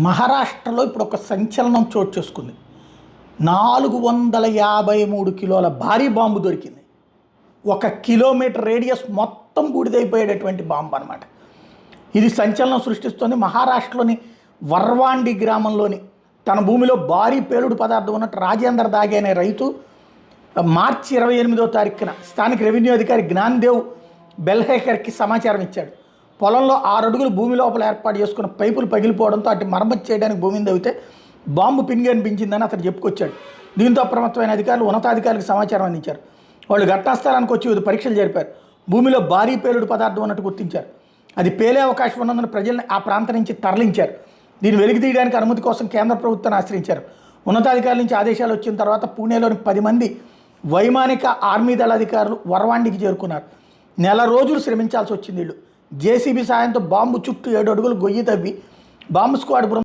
మహారాష్ట్రలో ఇప్పుడు ఒక సంచలనం చోటు చేసుకుంది. 453 కిలోల భారీ బాంబు దొరికింది. 1 కిలోమీటర్ రేడియస్ మొత్తం బూడిదైపోయేటటువంటి బాంబు అనమాట. ఇది సంచలనం సృష్టిస్తోంది. మహారాష్ట్రలోని వర్వాండి గ్రామంలోని తన భూమిలో భారీ పేలుడు పదార్థం ఉన్నట్టు రాజేందర్ దాగే అనే రైతు మార్చి 28వ తారీఖున స్థానిక రెవెన్యూ అధికారి జ్ఞాన్దేవ్ బెల్హేకర్కి సమాచారం ఇచ్చాడు. పొలంలో 6 అడుగులు భూమి లోపల ఏర్పాటు చేసుకున్న పైపులు పగిలిపోవడంతో అటు మరమ్మతు చేయడానికి భూమిని తవ్వితే బాంబు పింగి అనిపించిందని అతను చెప్పుకొచ్చాడు. దీంతో అప్రమత్తమైన అధికారులు ఉన్నతాధికారులకు సమాచారం అందించారు. వాళ్ళు ఘటనాస్థలానికి వచ్చి వివిధ పరీక్షలు జరిపారు. భూమిలో భారీ పేలుడు పదార్థం ఉన్నట్టు గుర్తించారు. అది పేలే అవకాశం ఉన్నందున ప్రజల్ని ఆ ప్రాంతం నుంచి తరలించారు. దీన్ని వెలికి తీయడానికి అనుమతి కోసం కేంద్ర ప్రభుత్వాన్ని ఆశ్రయించారు. ఉన్నతాధికారుల నుంచి ఆదేశాలు వచ్చిన తర్వాత పూణేలోని 10 మంది వైమానిక ఆర్మీ దళ అధికారులు వర్వాండికి చేరుకున్నారు. నెల రోజులు శ్రమించాల్సి వచ్చింది. వీళ్ళు జేసీబీ సాయంతో బాంబు చుట్టూ 7 అడుగులు గొయ్యి తవ్వి బాంబు స్క్వాడ్